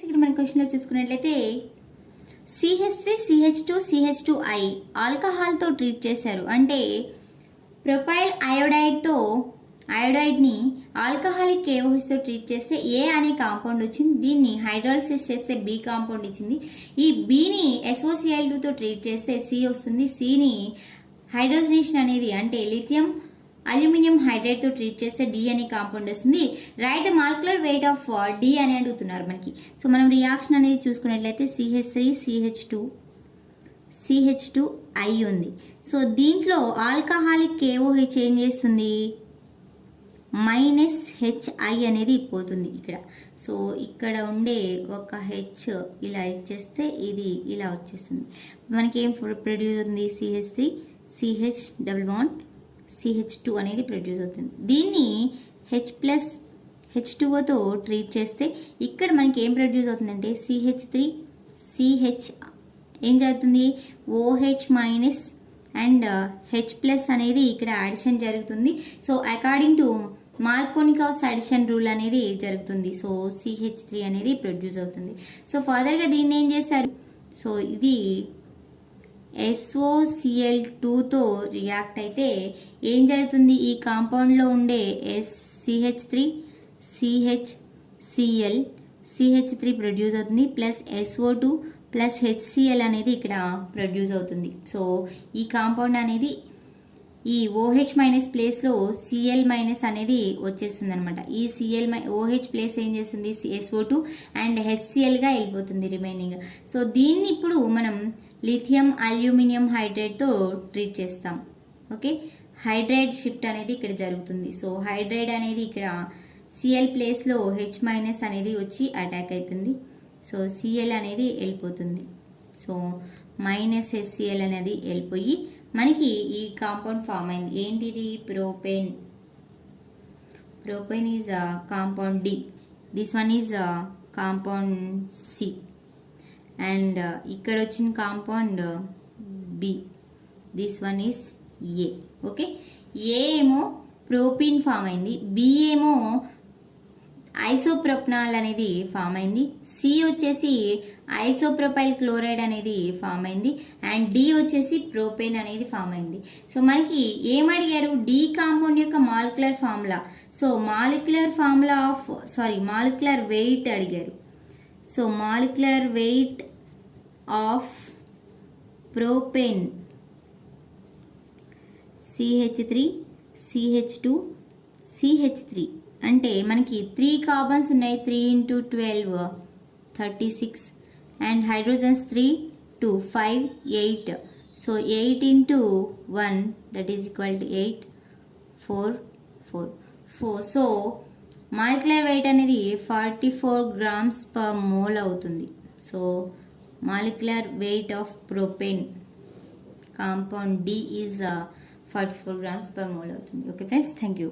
ఇక్కడ మన క్వశ్చన్ లో చూసుకున్నట్లయితే CH3 CH2 CH2I ఆల్కహాల్ తో ట్రీట్ చేశారు. అంటే ప్రొపైల్ అయోడైడ్ ని ఆల్కహాలిక్ KOH తో ట్రీట్ చేస్తే A అనే కాంపౌండ్ వచ్చింది. దీన్ని హైడ్రాలిసిస్ చేస్తే B కాంపౌండ్ ఇచ్చింది. ఈ B ని SOCl2 తో ట్రీట్ చేస్తే C వస్తుంది. C ని హైడ్రోజనేషన్ అనేది అంటే లిథియం అల్యూమినియం హైడ్రైడ్ తో ట్రీట్ చేస్తే D అనే కాంపౌండ్ వస్తుంది. Right the molecular weight of D అని అడుగుతున్నారు మనకి. సో మనం రియాక్షన్ అనేది చూసుకున్నట్లయితే CH3 CH2I ఉంది. సో దీంట్లో ఆల్కహాలిక్ KOH ఏం చేస్తుంది, -HI అనేది పోతుంది ఇక్కడ. సో ఇక్కడ ఉండే ఒక H ఇలా ఇచ్చేస్తే ఇది ఇలా వచ్చేస్తుంది. మనకి ఏం ప్రొడ్యూస్ అవుతుంది, CH3 CH double bond CH2 అనేది ప్రొడ్యూస్ అవుతుంది. దీన్ని H+H2O తో ట్రీట్ చేస్తే ఇక్కడ మనకి ఏం ప్రొడ్యూస్ అవుతుందంటే CH3 CH ఏం జరుగుతుంది, OH మైనస్ అండ్ H+ అనేది ఇక్కడ అడిషన్ జరుగుతుంది. So according to Markovnikov's addition rule అనేది జరుగుతుంది. సో CH3 అనేది ప్రొడ్యూస్ అవుతుంది. సో ఫర్దర్గా దీన్ని ఏం చేస్తారు, సో ఇది SOCl2 తో రియాక్ట్ అయితే ఏం జరుగుతుంది, ఈ కాంపౌండ్లో ఉండే CH3 CH3 ప్రొడ్యూస్ అవుతుంది ప్లస్ SO2 ప్లస్ HCl అనేది ఇక్కడ ప్రొడ్యూస్ అవుతుంది. సో ఈ కాంపౌండ్ అనేది ఈ OH మైనస్ ప్లేస్లో Cl మైనస్ అనేది వచ్చేస్తుంది అనమాట. ఈ OH ప్లేస్ ఏం చేస్తుంది, SO2 అండ్ HClగా వెళ్ళిపోతుంది రిమైనింగ్. సో దీన్ని ఇప్పుడు మనం లిథియం అల్యూమినియం హైడ్రైడ్తో ట్రీట్ చేస్తాం. ఓకే, హైడ్రైడ్ షిఫ్ట్ అనేది ఇక్కడ జరుగుతుంది. సో హైడ్రైడ్ అనేది ఇక్కడ Cl ప్లేస్లో H మైనస్ అనేది వచ్చి అటాక్ అవుతుంది. సో Cl అనేది వెళ్ళిపోతుంది. సో -HCl అనేది వెళ్ళిపోయి మనకి ఈ కాంపౌండ్ ఫామ్ అయింది. ఏంటిది, propane is compound D, this one is compound C and ఇక్కడ వచ్చిన compound B, this one is A. Okay, A ఏమో ప్రోపీన్ ఫామ్ అయింది, B ఏమో ఐసోప్రొపనాల్ అనేది ఫామ్ అయింది, C వచ్చేసి ఐసోప్రొపైల్ క్లోరైడ్ అనేది ఫామ్ అయింది అండ్ D వచ్చేసి ప్రోపేన్ అనేది ఫామ్ అయింది. సో మనకి ఏం అడిగారు, D కాంపౌండ్ యొక్క molecular formula. So molecular weight అడిగారు. So molecular weight of propane CH3 CH2 CH3 అంటే మనకి 3 కార్బన్స్ ఉన్నాయి, 3 × 12 36 and hydrogens 3 2 5 8. So 8 × 1 that is equal to 8 4 4 4. So molecular wait అనేది 44 grams per mole అవుతుంది. So molecular weight of propane compound D is 44 grams per mole అవుతుంది. Okay friends, thank you.